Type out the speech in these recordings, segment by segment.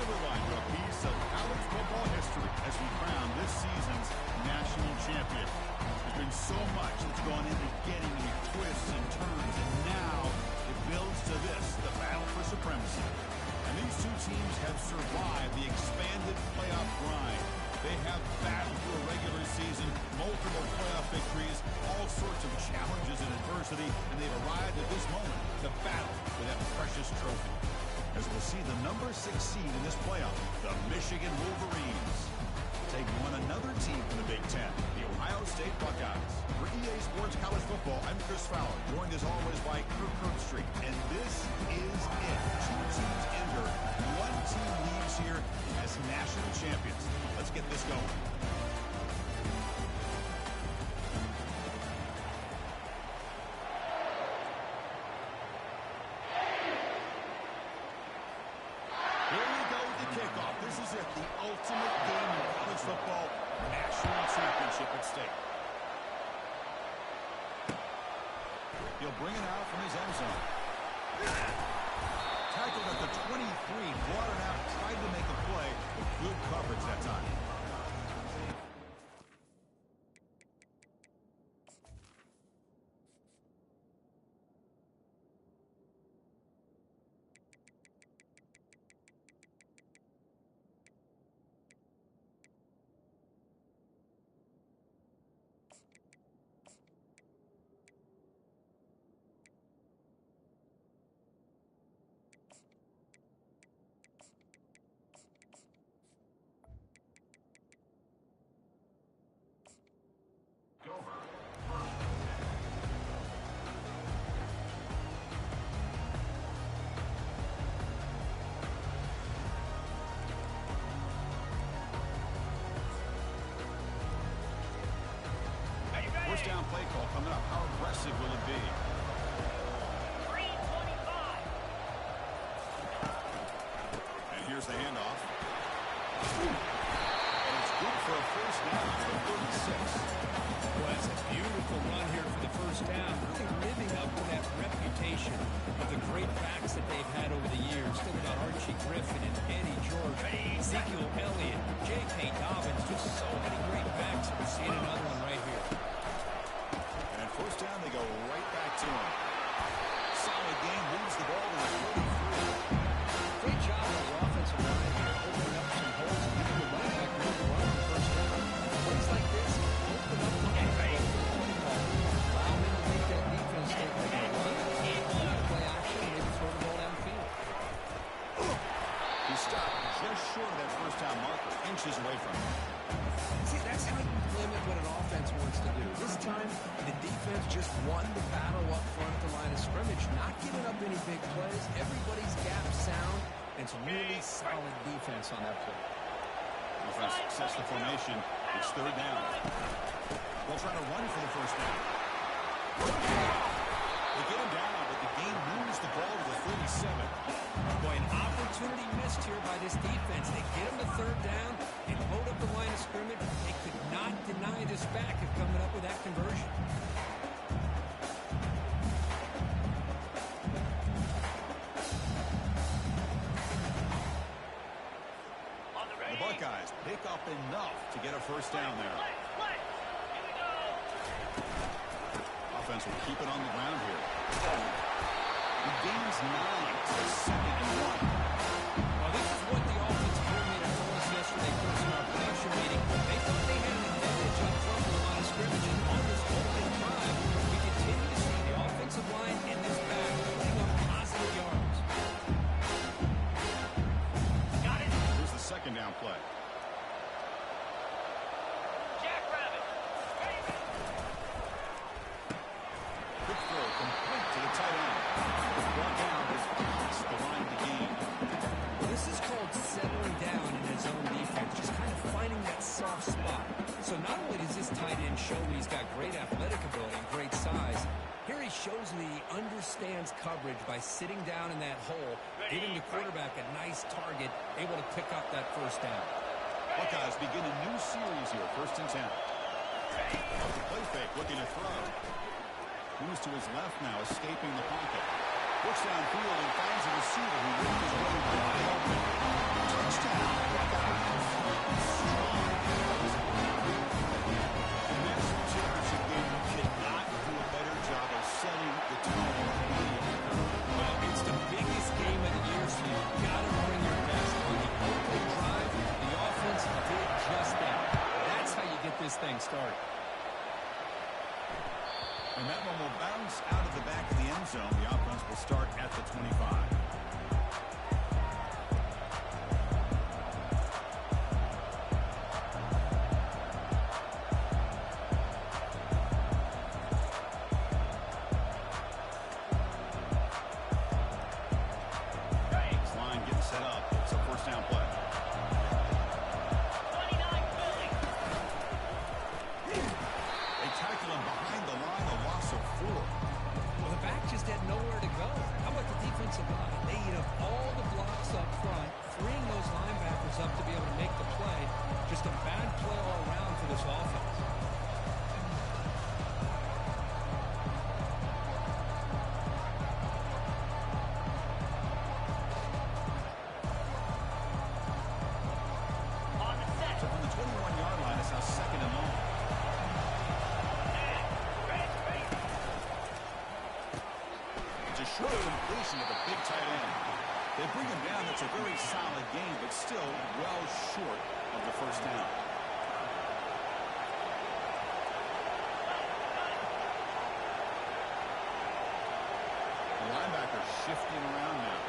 rewind to a piece of college football history as we crown this season's national champion. There's been so much that's gone into getting the twists and turns, and now it builds to this, the battle for supremacy. And these two teams have survived the expanded playoff grind. They have battled through a regular season, multiple playoff victories, all sorts of challenges and adversity, and they've arrived at this moment to battle for that precious trophy. As we'll see the number 6 seed in this playoff, the Michigan Wolverines, take on another team from the Big Ten, the Ohio State Buckeyes. For EA Sports College Football, I'm Chris Fowler, joined as always by Kirk Herbstreit, and this is it. 2 teams enter, 1 team leaves here as national champions. Let's get this going. Kickoff. This is it, the ultimate game in college football, national championship at stake. He'll bring it out from his end zone. Tackled at the 23, brought it out, tried to make a play, with good coverage that time. First down play call coming up. How aggressive will it be? 3:25. And here's the handoff. And it's good for a first down to the 36. Well, that's a beautiful run here for the first down. Really living up to that reputation of the great backs that they've had over the years. Think about Archie Griffin and Eddie George, Ezekiel Elliott, J.K. Dobbins. Just so many great backs. We're seeing another one right here. First down, they go right back to him. Solid game, moves the ball to the 43. Great job on the offensive line here, opening up some holes and giving the running back room to run on first down. Plays like this, open up the play. Allow him to make that defense think they can run, play action, and maybe throw the ball downfield. He stopped just short of that first down marker, inches away from him. See, that's how you limit what an offense wants to do. This time, the defense just won the battle up front at the line of scrimmage, not giving up any big plays. Everybody's gap sound, and it's really solid defense on that play. Offense sets the formation. It's third down. They'll try to run for the first down. They get him down, but the game moves the ball to the 37. Boy, an opportunity missed here by this defense. They get him to third down and load up the line of scrimmage. They could not deny this back of coming up with that conversion. The Buckeyes pick up enough to get a first down there. Offense will keep it on the ground here. He gains 9, so 2nd and 1. Well, this is what the offensive coordinator told us yesterday in our production meeting. They thought they had an advantage up front of the line of scrimmage, and on this opening drive, we continue to see the offensive line and this back putting up positive yards. Got it. Here's the second down play. Jackrabbit. Quick throw complete to the tight end. Brought down as across the line of the game. This is called settling down in his own defense, just kind of finding that soft spot. So not only does this tight end show he's got great athletic ability and great size, here he shows that he understands coverage by sitting down in that hole, giving the quarterback a nice target, able to pick up that first down. Buckeyes begin a new series here, 1st and 10. The play fake, looking to throw. Moves to his left now, escaping the pocket. Looks downfield and finds a receiver who worked his way wide open. Touchdown. getting started. And that one will bounce out of the back of the end zone. The offense will start at the 25. Short completion of a big tight end. They bring him down. That's a very solid game, but still well short of the first down. The linebacker shifting around now.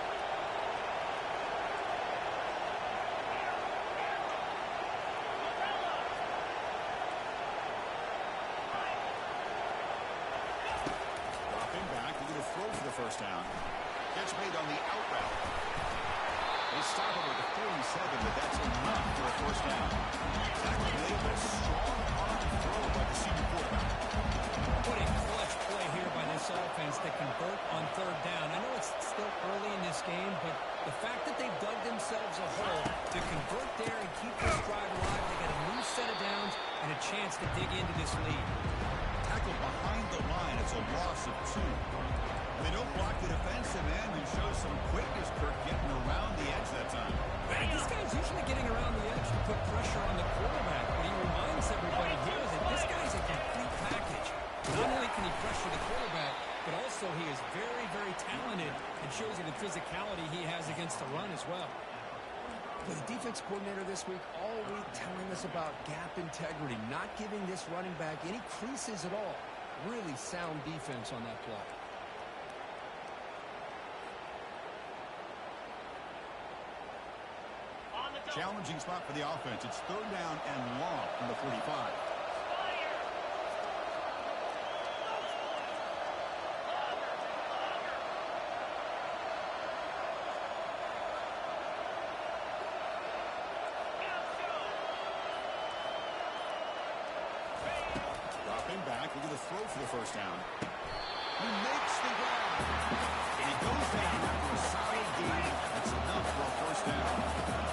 First down. Gets made on the out route. They stop him at the 47, but that's enough for a first down. Tackle made a strong arm throw by the senior quarterback. What a clutch play here by this offense to convert on third down. I know it's still early in this game, but the fact that they've dug themselves a hole to convert there and keep this drive alive, they got a new set of downs and a chance to dig into this lead. Tackle behind the line. It's a loss of 2. They don't block the defensive end and show some quickness, Kirk, getting around the edge that time. This guy's usually getting around the edge to put pressure on the quarterback, but he reminds everybody here that this guy's a complete package. Not only can he pressure the quarterback, but also he is very, very talented and shows you the physicality he has against the run as well. With the defense coordinator this week, all week telling us about gap integrity, not giving this running back any creases at all. Really sound defense on that play. Challenging spot for the offense. It's third down and long from the 45. Dropping back. Look at the throw for the first down. He makes the grab. And he goes down after a solid gain. That's enough for a first down.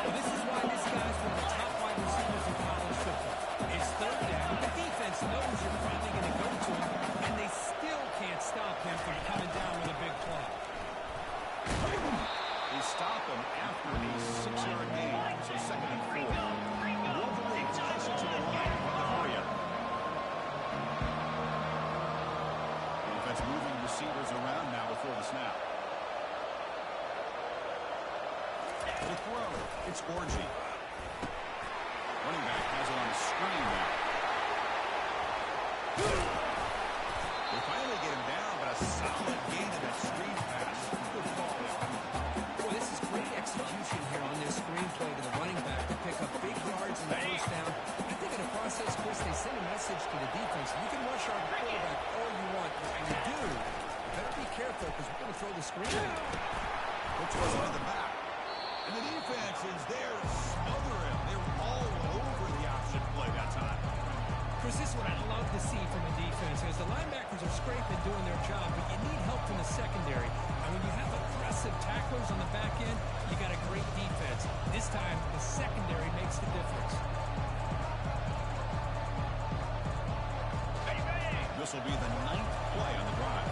This is why this guy's one of the top wide receivers in college football. It's third down. The defense knows you're finally going to go to him, and they still can't stop him from coming down with a big play. They stop him after a 6-yard gain, so second and 4. Wolverine takes it to the line from the 3. Defense moving receivers around now before the snap. The throw, it's Orgy. Running back has it on the screen now. They finally get him down, but a solid gain of that screen pass. Good ball there. Boy, this is great execution here on this screen play to the running back to pick up big yards in the first down. I think in the process, Chris, they send a message to the defense. You can rush our quarterback all you want, but when you do, you better be careful because we're going to throw the screen at you. Which was on the back. And the defense is there to smother him. They were all over the option play that time. Chris, this is what I love to see from the defense as the linebackers are scraping, doing their job, but you need help from the secondary. And when you have aggressive tacklers on the back end, you got a great defense. This time, the secondary makes the difference. This will be the 9th play on the drive.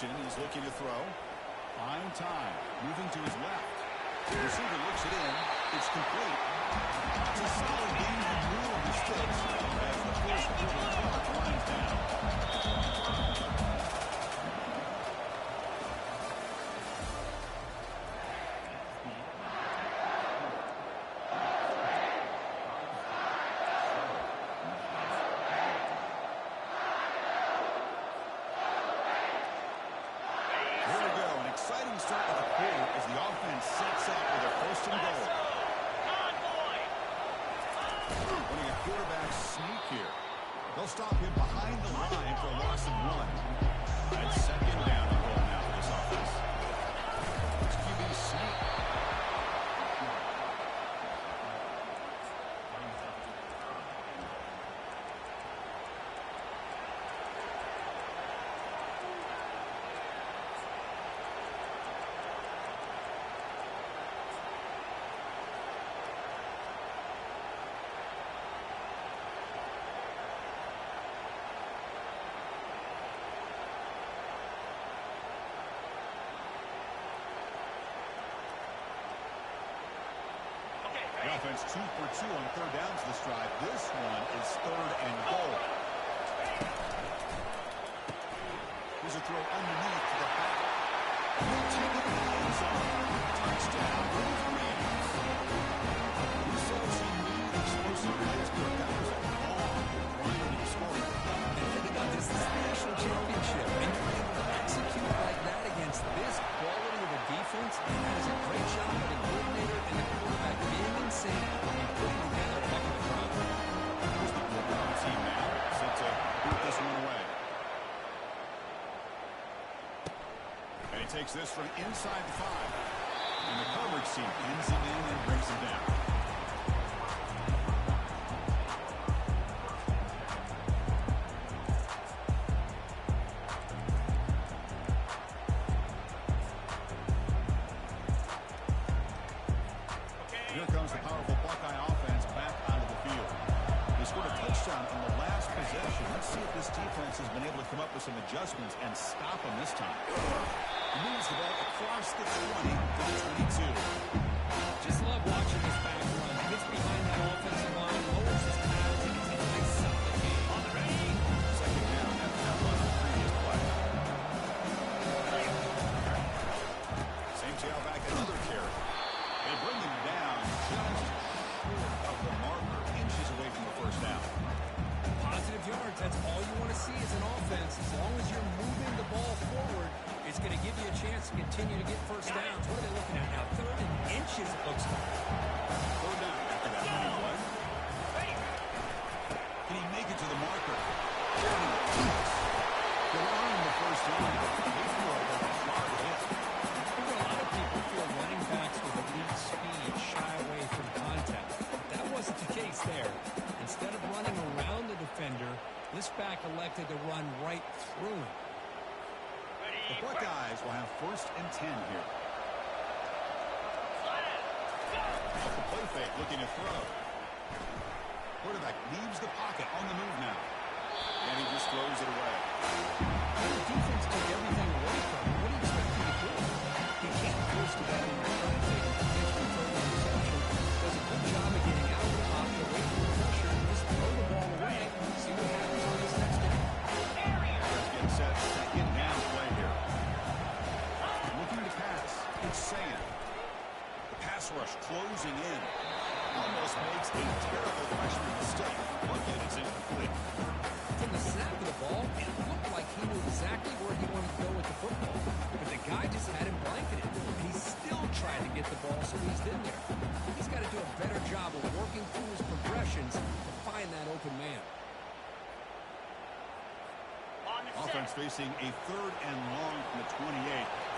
He's looking to throw. Fine time. Moving to his left. The receiver looks it in. It's complete. It's a solid game to move the sticks as the first quarter clock winds down. stop him behind the line for a loss of 1. That's second down and goal now for this offense. It's QB sneak. The offense 2 for 2 on third downs this drive. This one is third and goal. Here's a throw underneath to the back. He'll take it in the end zone. Touchdown, Wolverines. We saw some new explosive plays here. That was a long, grinding scoring. And think about this. This is the national championship. And you're able to execute like that against this quality of a defense. That is a great job by the coordinator and the quarterback being in sync and putting together a heck of a crowd. Here's the football team now set to boot this one away. And he takes this from inside the 5. And the coverage team pins him in and brings him down. Here comes the powerful Buckeye offense back onto the field. They scored a touchdown on the last possession. Let's see if this defense has been able to come up with some adjustments and stop them this time. Moves the ball across the 20 to the 22. Just love watching this back run. Gets behind that offensive line, lowers his pads, and it's a nice solid game. On the ready. Second down after that run on the previous play. Same tailback, another carry. They bring him down just short of the marker, inches away from the first down. Positive yards, that's all you want to see as an offense. As long as you're moving the ball forward, it's going to give you a chance to continue to get first downs. What are they looking at now? Third and inches, it looks like. Third down after that running play. Can he make it to the marker? They're on the first down. They feel like they're a hard hit. A lot of people feel running backs with elite speed shy away from contact. That wasn't the case there. Instead of running around the defender, this back elected to run right through him. The Buckeyes will have first and 10 here. Off the play fake, looking to throw. Quarterback leaves the pocket on the move now. And he just throws it away. The defense took everything away from him. What do you expect him to do? He can't force the ball in return, taking potentially throw the reception. Does a good job of getting out of the pocket, away from the pressure, and just throw the ball away. See what happens on this next down. Let's get set. Second down play here. Looking to pass. It's Sand. The pass rush closing in. Almost makes a terrible freshman mistake. Look at it's incomplete. From the snap of the ball, it looked like he knew exactly where he wanted to go with the football. But the guy just had him blanketed. And he still tried to get the ball, so he's in there. He's got to do a better job of working through his progressions to find that open man. Offense facing a third and long from the 28.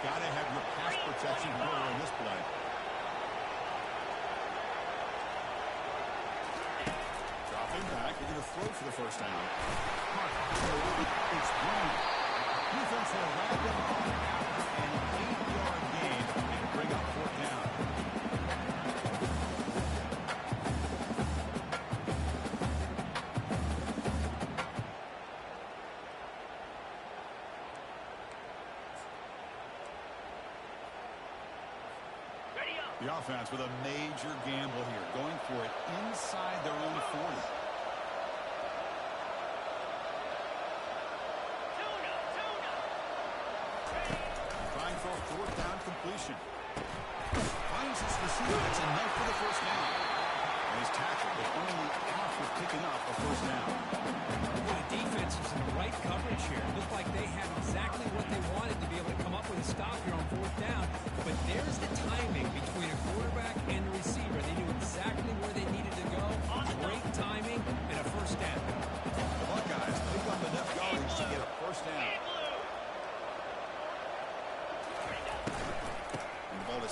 Got to have your pass protection going on this play. Dropping back, they're going to throw for the first down. It's Brown. Defense will wrap him on an 8-yard gain and bring up fourth down. The offense with a major gamble here, going for it inside their own 40. Trying for a fourth down completion. Finds his receiver. That's enough for the first down. And he's tackled, but only after picking up a first down. The defense was in the right coverage here. It looked like they had exactly what they wanted to be able to come up with a stop here on fourth down. But there's the timing between a quarterback and the receiver. They knew exactly where they needed to go. Great timing and a first down. The Buckeyes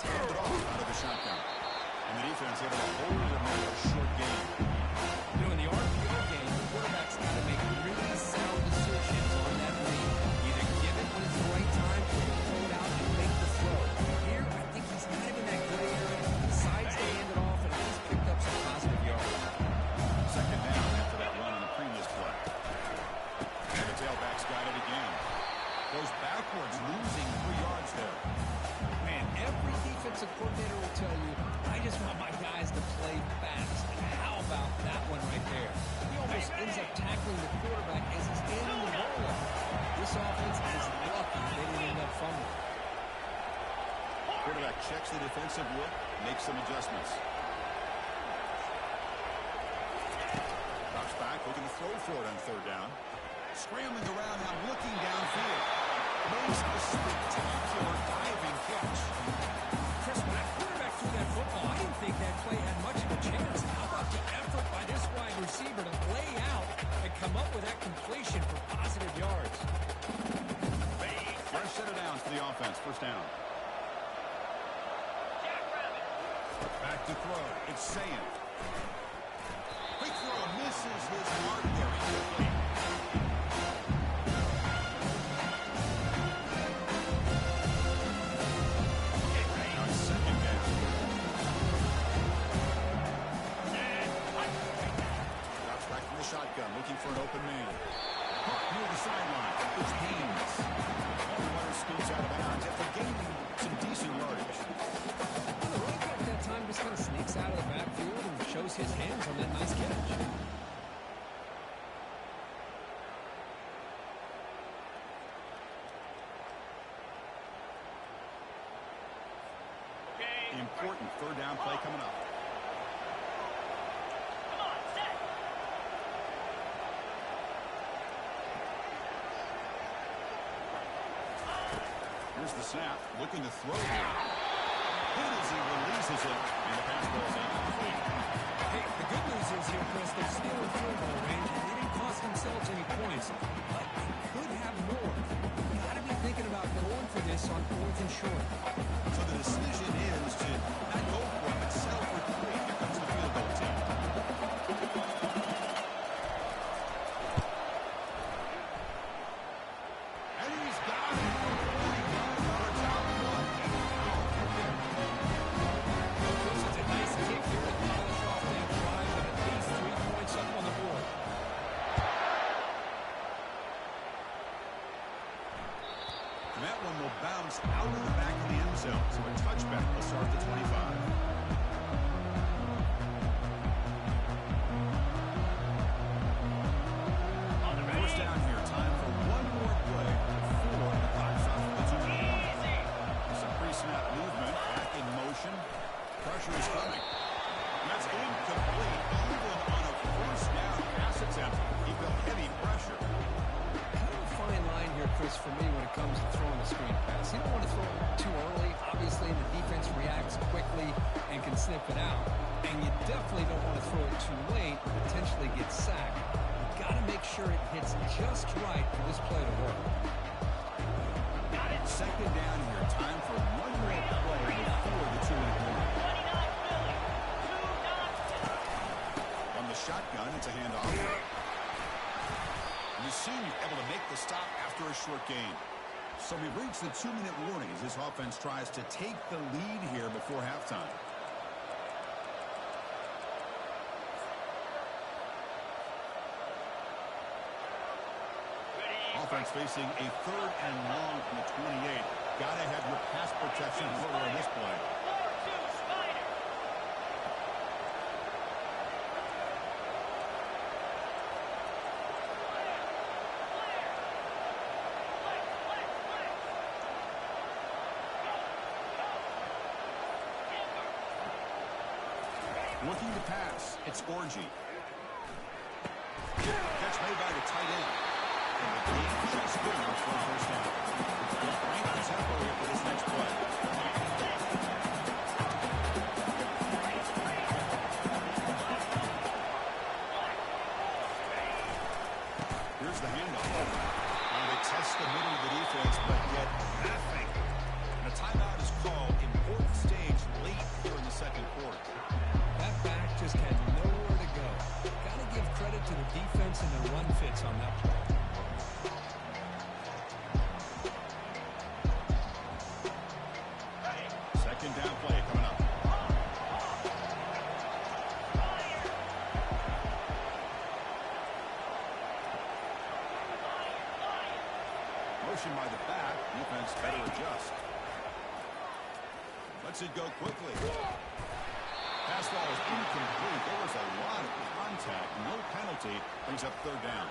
hand it off out of the shotgun. And the defense able to hold them in a short game. You know, in the RPO game, the quarterback's got to make really sound decisions on that read. Either give it when it's the right time or throw it out and make the throw. Here, I think he's kind of in that gray area. He decides to hand it off, and he's picked up some positive yards. Second down after that run on the previous play. And the tailback's got it again. Goes backwards, losing 3 yards there. Man, every defensive coordinator will tell you, I just want my guys to play fast. And how about that one right there? He almost ends up tackling the quarterback as he's handing the ball up. This offense is lucky they didn't end up fumbling. Quarterback checks the defensive look, makes some adjustments. Drops back, looking to throw for it on third down. Scrambling around now, looking downfield. Makes a spectacular diving catch. Chris, when that quarterback threw that football, I didn't think that play had much of a chance. How about the effort by this wide receiver to lay out and come up with that completion for positive yards? Fresh set of downs for the offense. First down. Back to throw. It's Sayan. Quick throw. Misses his mark there. Incomplete. Now it's second down. Drops back from the shotgun, looking for an open man. Hook near the sideline. It's Haynes. All the runner scoots out of bounds after gaining some decent yardage. The running back that time just kind of sneaks out of the backfield and shows his hands on that nice catch. Important third down play coming up. Come on, set. Here's the snap, looking to throw here. Good as he releases it, and the pass ball is incomplete. Hey, the good news is here, Chris, they're still in field goal range, and they didn't cost themselves any points. But they could have more. You got to be thinking about going for this on 4th and short. So the decision is to not go for it, but settle for 3 if it comes to field goal team. And he's got it. It's a nice kick here to polish off that drive, but at least 3 points up on the board. And that one will bounce out of the back of the end zone. So a touchback will start at the 25. First down here. Time for one more play before the clock stops for the 2-minute warning. Some pre-snap movement. Back in motion. Pressure is coming. And that's incomplete. Even on a first down pass attempt, he felt heavy pressure. Kind of a fine line here, Chris, for me when it comes to throwing the screen pass. You don't want to throw it too early. Obviously, the defense reacts quickly and can sniff it out. And you definitely don't want to throw it too late and potentially get sacked. You've got to make sure it hits just right for this play to work. Got it. Second down here. Time for one more play before the 2-minute warning. 29 Philly. 2 From the shotgun, it's a handoff. And the senior able to make the stop after a short gain. So we reach the 2-minute warning as this offense tries to take the lead here before halftime. Offense facing a third and long from the 28. Gotta have your pass protection further on this play. 4-2 Spider. Looking to pass, it's Orgy. Catch made by the tight end. And the game just good enough for a first down. Crank the tempo here for this next play. Here's the handoff. Now they test the middle of the defense, but get nothing. And a timeout is called. Important important stage late here in the second quarter. That back just had nowhere to go. Got to give credit to the defense and the run fits on that play. Second down play coming up. Motion by the back. Defense better adjust. Lets it go quickly. Pass ball is incomplete. There was a lot of contact. No penalty. Brings up third down.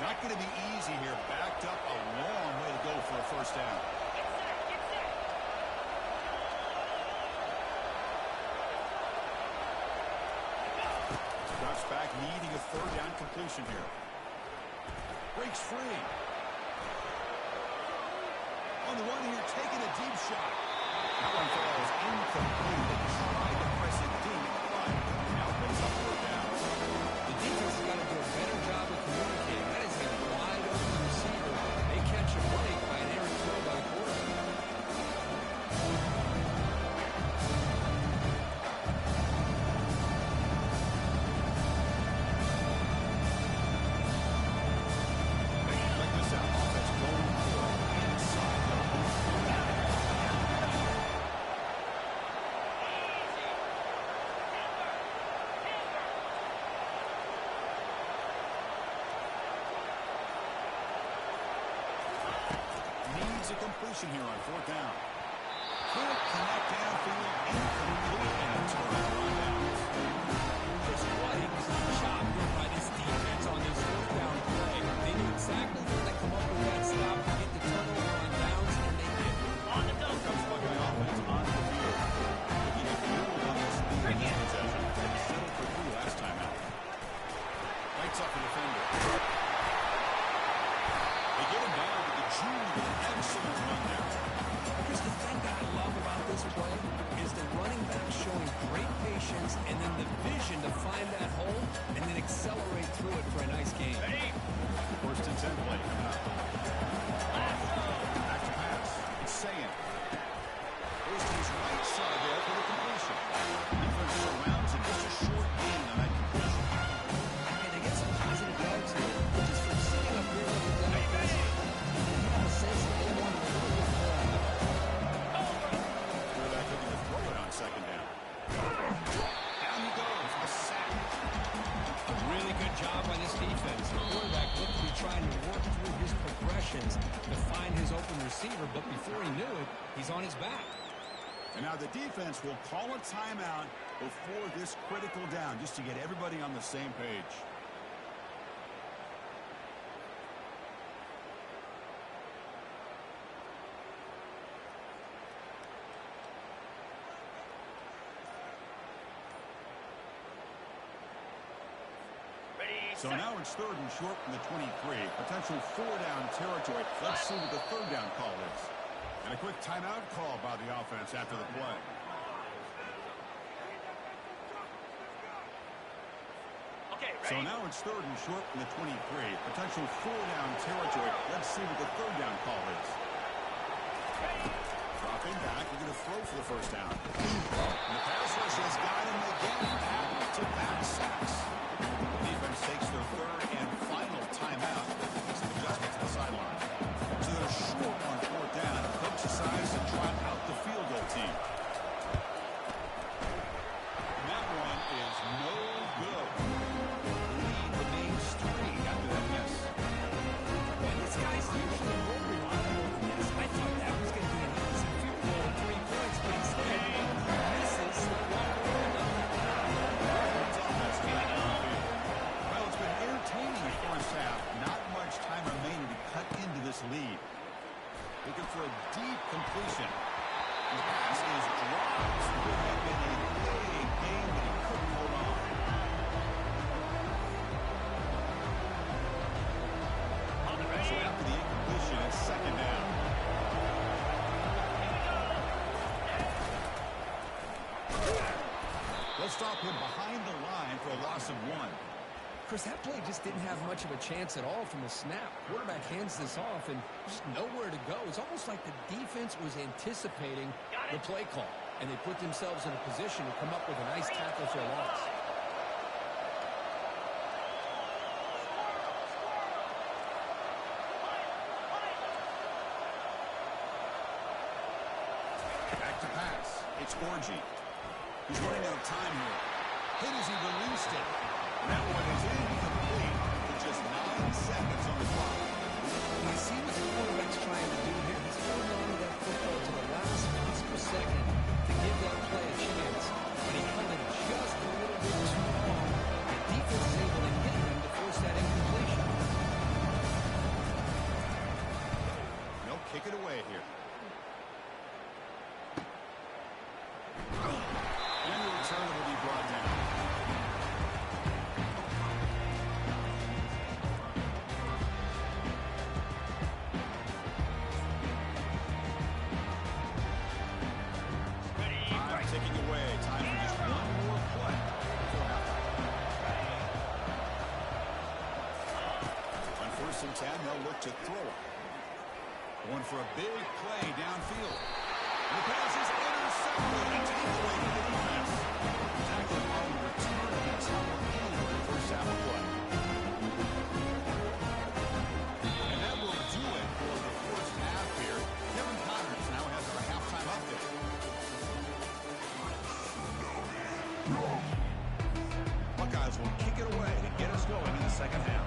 Not going to be easy here. Backed up a long way to go for a first down. Drops back, needing a third down completion here. Breaks free. On the one here, taking a deep shot. That one falls incomplete. They tried to press it deep, but now brings up third down. The defense has got to do a better job of communicating. That is a wide open receiver. They catch a break by an errant throw by the quarterback. Check this out. Offense going for it inside the needs a completion here on fourth down. Can't connect downfield, incomplete, and a turnover on downs. Just running was a job done by this defense on this fourth down play. They knew exactly where to come up with that stop to get the turnover on downs, and they did. On the double. Comes Buckeye offense on the field. Looking at fuel on this defense possession. They settled for 3 last time out. Lights up the defender. They get him down to the junior with an excellent run there. Here's the thing that I love about this play is the running back showing great patience and then the vision to find that hole and then accelerate through it for a nice gain. First and 10 play coming up. Back to pass. It's saying. Goes to his right side there for the completion. Defense surrounds him. Just a short gain on that completion. And they get some positive yards here, just from sitting up here with the defense. You have a sense that they want to really get more out of it. Quarterback looking to throw it on second down. Down he goes. A sack. A really good job by this defense. The quarterback looked to be trying to work through his progressions to find his open receiver, but before he knew it, he's on his back. And now the defense will call a timeout before this critical down just to get everybody on the same page. So now it's third and short from the 23. Potential 4-down territory. Let's see what the third down call is. And a quick timeout call by the offense after the play. Okay, So ready? now it's third and short from the 23. Potential 4-down territory. Let's see what the third down call is. Dropping back. We're going to throw for the first down. And the pass rush has got him again. Back-to-back sacks. The defense takes their third and final timeout. Makes an adjustment to the sideline. So they're short on fourth down. Coach decides to trot out the field goal team. And that one is no good. Lead remains 3 after that miss. And this guy's usually more reliable than this. I thought that was going to be an easy field goal, 3 points, but instead he misses stop him behind the line for a loss of 1. Chris, that play just didn't have much of a chance at all from the snap. Quarterback hands this off, and just nowhere to go. It's almost like the defense was anticipating the play call, and they put themselves in a position to come up with a nice tackle for a loss. Back to pass. It's Orgy. He's running out of time here. Hit as he released it. That one is incomplete with just 9 seconds on the clock. I see what the quarterback's trying to do here. He's holding on to that football to the last possible second to give that play a chance. But he held it just a little bit too long. The defense is able to hit him to force that incompletion. No, kick it away here. And the return will be brought down. Time ticking away. Time for just one more play before halftime. On 1st and 10, they'll look to throw it. Going for a big play downfield. The pass is intercepted and taken away from the defense. Tackling on the return of the top end of the first half of play. And that will do it for the first half here. Kevin Connors now has our halftime update. Buckeyes will kick it away to get us going in the second half.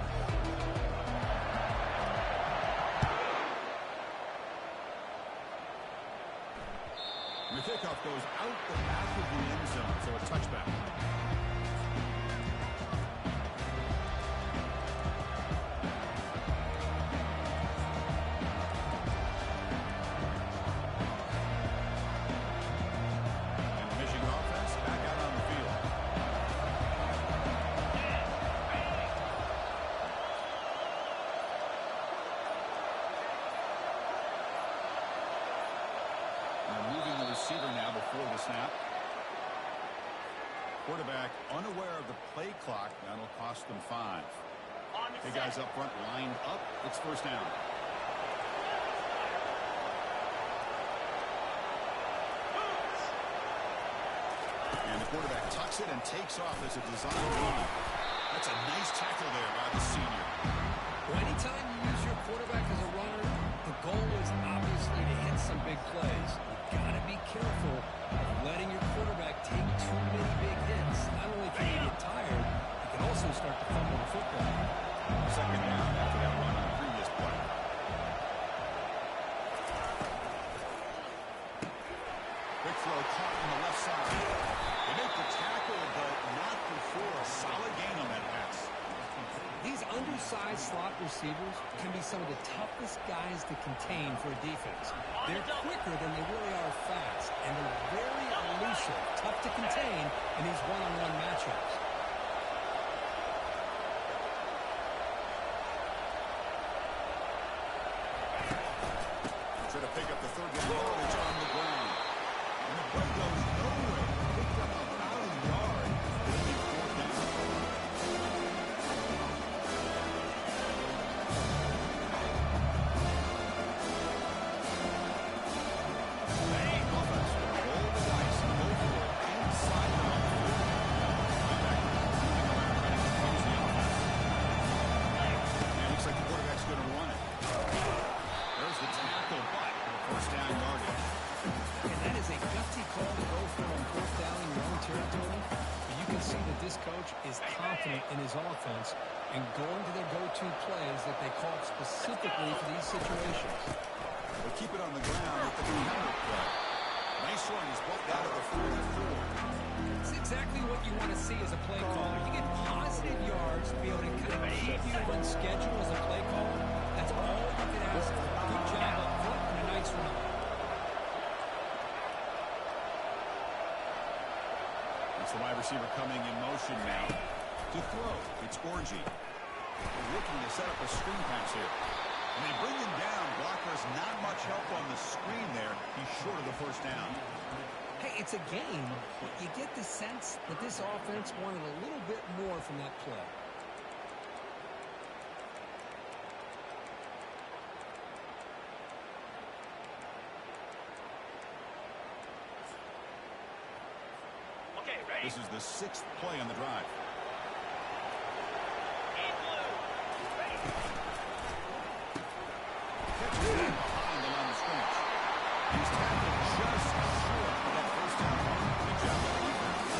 The kickoff goes out the back of the end zone, so a touchback. And the Michigan offense back out on the field. Moving the receiver now before the snap. Quarterback unaware of the play clock. That'll cost them 5. Hey, guys up front lined up. It's first down. And the quarterback tucks it and takes off as a design run. That's a nice tackle there by the senior. Well, anytime you use your quarterback as a runner, the goal is obviously to hit some big plays. You've got to be careful of letting your quarterback take too many big hits. Not only can he get tired, he can also start to fumble the football. Second down after that run on the previous play. Quick throw caught on the left side. They make the tackle, but not before a solid gain on that pass. These undersized slot receivers can be some of the toughest guys to contain for a defense. They're quicker than they really are fast, and they're very elusive, tough to contain in these one-on-one matchups. Try to pick up the third down yardage on the ground. And the play goes nowhere. Picked up about a yard. It'll be 4th down. Offense will roll the dice and go for it inside the field. Moving around, trying to confuse the offense. And it looks like the quarterback's going to run it. There's the tackle, but first down yardage. And that is a gutsy call to go for on 4th down in your own territory. But you can see that this coach is confident in his offense and going to their go-to plays that they called specifically for these situations. They'll keep it on the ground with the counter play. Nice run. He's brought down to the 44. It's exactly what you want to see as a play caller. You get positive yards to be able to kind of keep you on schedule as a play caller. That's all you can ask for. Good job up front and a nice run. It's the wide receiver coming in motion now to throw. It's Orgy. They're looking to set up a screen pass here. And they bring him down. Blocker's not much help on the screen there. He's short of the first down. Hey, It's a game, but you get the sense that this offense wanted a little bit more from that play. Okay, ready? This is the 6th play on the drive. In blue. Ready? Catches it behind the line of scrimmage. He's tackled just short of that first down. Good job by the defense.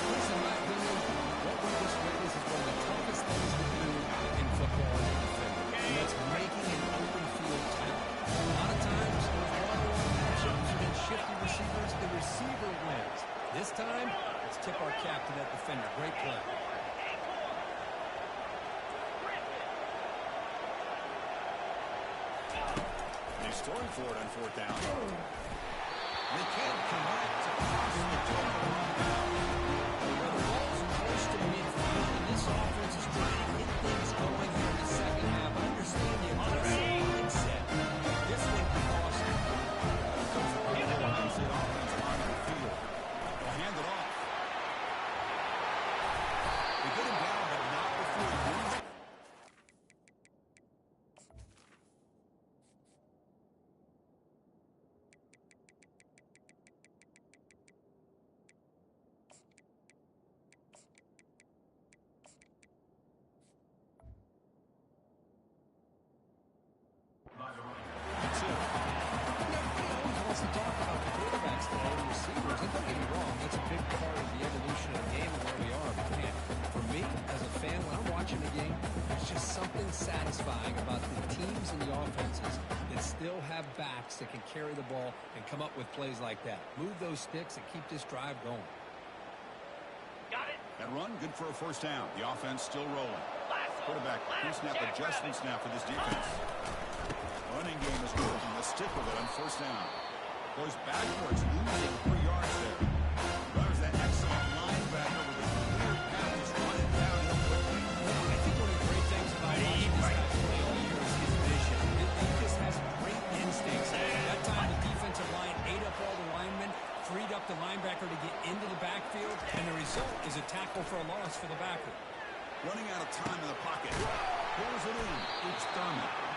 Listen, in my opinion, what we just witnessed is one of the toughest things to do in football as a defender. And that's making an open field tackle. A lot of times, those one-on-one matchups against shifty receivers, the receiver wins. This time, let's tip our cap to that defender. Great play. He's throwing for it on 4th down. They can't connect across the total. Well, the ball's close to midfield, and this offense is trying to get things going here in the second half. I understand the aggressive mindset. This one could cost them. Once the offense on the field, they'll hand it off. They get him down, but not before he moves. That's it. Everybody always wants to talk about the quarterbacks today and receivers. And don't get me wrong, that's a big part of the evolution of the game and where we are. But man, for me, as a fan, when I'm watching the game, there's just something satisfying about the teams and the offenses that still have backs that can carry the ball and come up with plays like that. Move those sticks and keep this drive going. Got it. That run, good for a first down. The offense still rolling. Quarterback, pre-snap adjustments now for this defense. Running game is working. Let's stick with it on 1st down. Goes backwards, losing 3 yards there. Runners that excellent linebacker with a clear path is running downhill quickly. I think one of the great things about watching this guy play all year is his vision. He just has great instincts. That time the defensive line ate up all the linemen, freed up the linebacker to get into the backfield, and the result is a tackle for a loss for the backer. Running out of time in the pocket. Pulls it in. It's Thurman.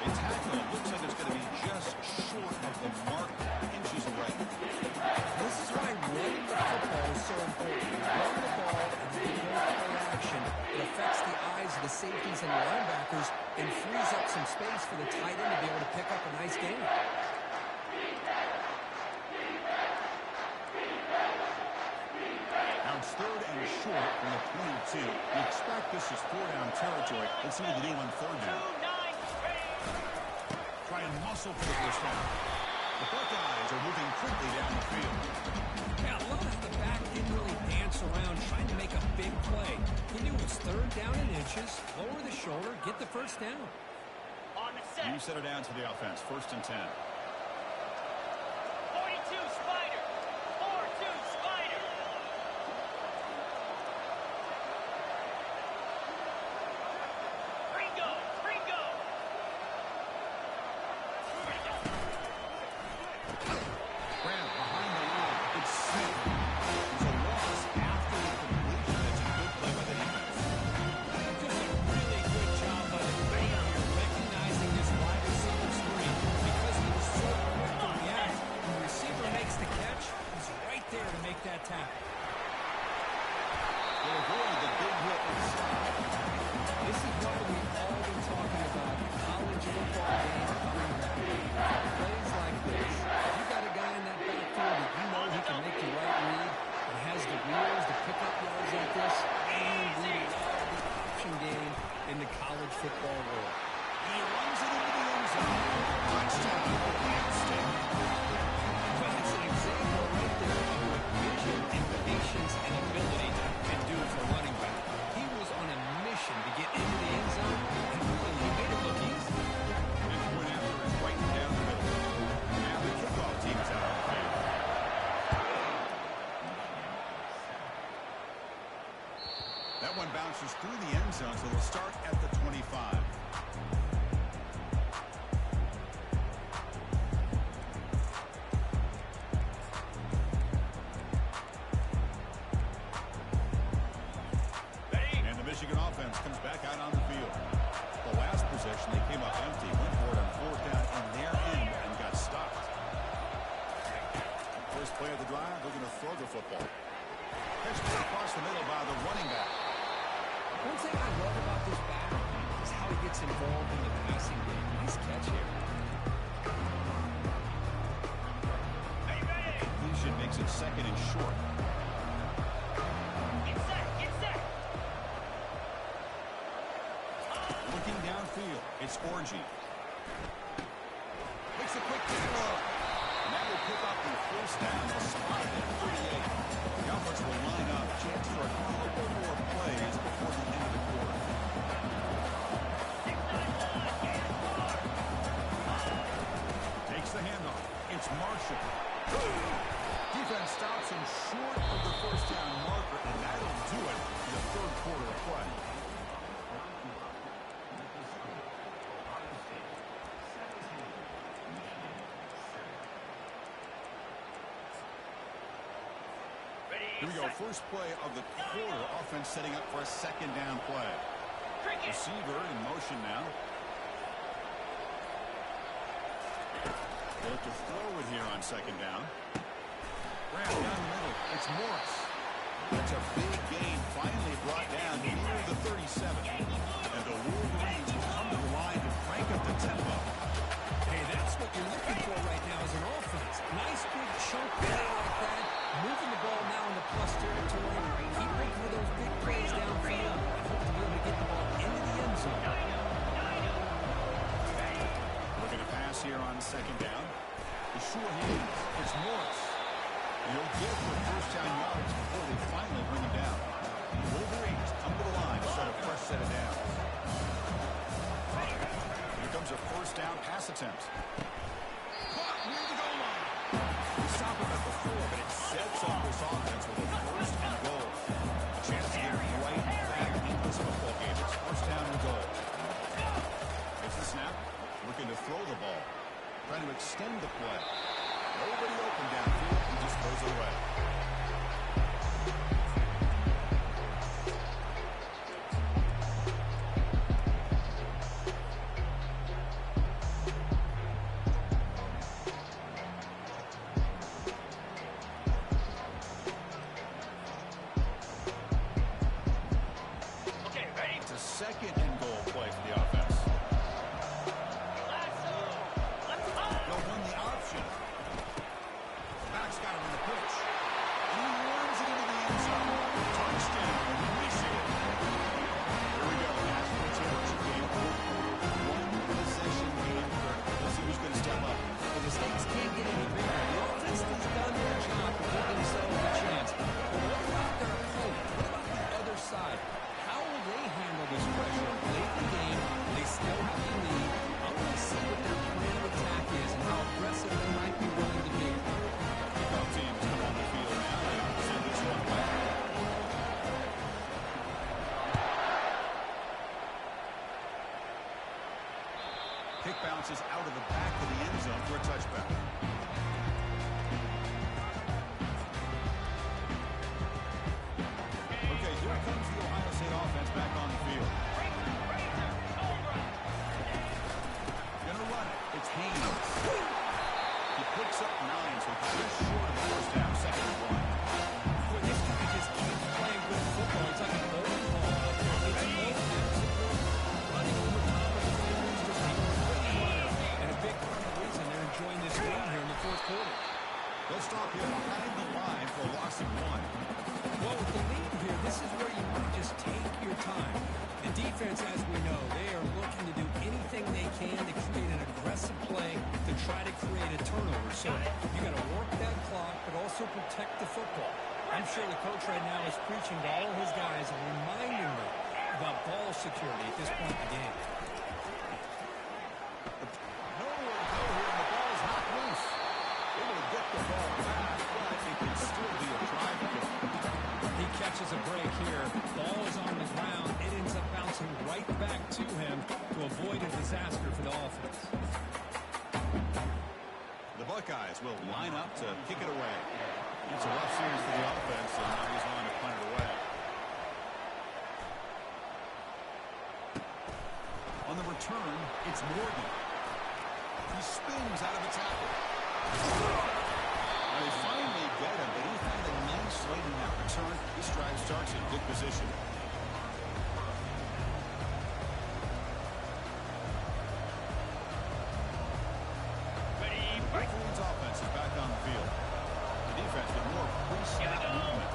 A tackle looks like it's going to be just short of the mark, inches away. This is why running the football is so important. You run the ball and you get play action. It affects the eyes of the safeties and the linebackers and frees up some space for the tight end to be able to pick up a nice gain. Now it's 3rd and short from the 22. You expect this is 4-down territory. Let's see what they do on 3rd down. 2-9. Ready? Try and muscle for the first down. The Buckeyes are moving quickly down the field. Yeah, look at the back didn't really dance around trying to make a big play. He knew it was 3rd down in inches, lower the shoulder, get the first down. On the set. You set it down to the offense. 1st and 10. 42 Spider. 4-2 Spider. Ringo. Ringo. Grant behind the line. It's safe. It's a loss after the completion. It's a good play by the defense. Just a really good job by the player here, recognizing this wide receiver screen because he was so quick to react. When the receiver makes the catch, he's right there to make that tackle. They avoid the big hit inside. This is what we've all been talking about. College football game coming back. Plays like this. You got a guy in that backfield that you know he can make the right read and has the wheels to pick up yards like this. And we love the option game in the college football world. He runs it into the end zone. Touchdown. Ohio State. But it's an example right there of what vision and patience and ability can do for a running back. He was on a mission to get into the end zone, and really, he made it look easy. And point after is right down the middle. Now the kickoff team is out on the field. That one bounces through the end zone, so they'll start at the 25. came up empty, went for it on fourth down on their end and got stopped. First play of the drive, they're going to throw the football. Catch across the middle by the running back. One thing I love about this back is how he gets involved in the passing game. Nice catch here. Completion makes it second and short. Get set, get set. Looking downfield, it's Orgy. Makes a quick throw. And that will pick up the first down. A spot at 38. The offense will line up. Chance for a couple more plays before the end of the quarter. Takes the handoff. It's Marshall. Defense stops him short of the first down marker, and that'll do it in the third quarter of play. Here we go. First play of the quarter. Offense setting up for a second down play. Receiver in motion now. They look to throw it here on second down. Grab down the middle. It's Morris. That's a big gain. Finally brought down near the 37. And the Wolverines will come to the line to crank up the tempo. Hey, that's what you're looking for right now as an offense. Nice big chunk play like that. Moving the ball now in the plus territory. Keep looking for those big plays downfield. I hope to be able to get the ball into the end zone. Looking to pass here on second down. The short hands. It's Morris. He'll get the first down yards before they finally bring him down. The Wolverines come to the line to set a fresh set of downs. Here comes a first down pass attempt. Caught near the goal line. We stop him at the 4, but it sets up this offense with a first and goal. A chance to get right back into this football game. It's first down and goal. It's the snap. Looking to throw the ball. Trying to extend the play. Nobody open downfield. He just throws it away. Okay, ready? It's a second and goal play for the offense. Lasso. Let's go. They'll run the option. Back's got him on the pitch. And he runs it into the end zone. Touchdown, Michigan. Here we go. National championship game. One possession game. Let's see who's going to step up. The mistakes can't get any bigger. The offense has done their job to give themselves a chance. But what about their opponent? What about the other side? How will they handle this pressure late in the game? They still have the lead. I want to see what their plan of attack is and how aggressive they might be willing to be. Both teams come on the field now and send this one back. Kick bounces out of the back of the end zone for a touchback. Okay, here comes the Ohio State offense back on the field. Gonna run it. It's Haynes. He picks up 9, so he's just short of the first down. Second and 1. Boy, this guy just keeps playing good football. It's like a bowling ball out there. It's multiple, running over top of the players, just being a quick runner. And a big part of the reason they're enjoying this game here in the fourth quarter. They'll stop him behind the line for a loss of 1. Well, with the lead here, this is where you want to just take your time. The defense, as we know, they are looking to do anything they can to create an aggressive play to try to create a turnover. So you got to work that clock, but also protect the football. I'm sure the coach right now is preaching to all his guys and reminding them about ball security at this point in the game. Nowhere to go here, and the ball's not loose. Able to get the ball back, but it can still be a try because He catches a break here. Ball is on the ground. It ends up bouncing right back to him to avoid a disaster for the offense. the Buckeyes will line up to kick it away. It's a rough series for the offense, and now he's on to punt it away. On the return, it's Morgan. He spins out of the tackle. They finally get him, but he had a nice late in that return. This drive starts in good position. Cleveland's offense is back on the field. The defense with more pre-snap movement.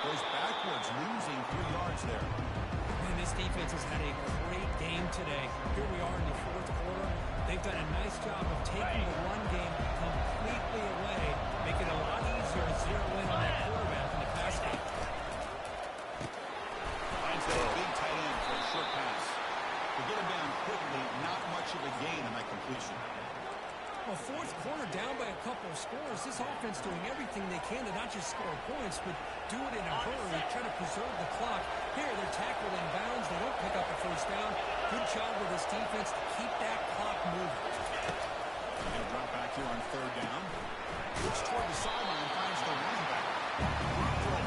Goes backwards, losing 3 yards there. Man, this defense has had a great game today. Here we are in the fourth quarter. They've done a nice job of taking the run game completely away, making it a lot easier to zero in on that quarterback in the pass game. Finds that big tight end for a short pass. To get him down quickly, not much of a gain on that completion. Well, fourth quarter down by a couple of scores. This offense doing everything they can to not just score points, but do it in a hurry, try to preserve the clock. Here, they're tackled in bounds. They don't pick up a first down. Good job with this defense to keep that clock moving. He'll drop back here on third down. Looks toward the sideline, finds the running back. For a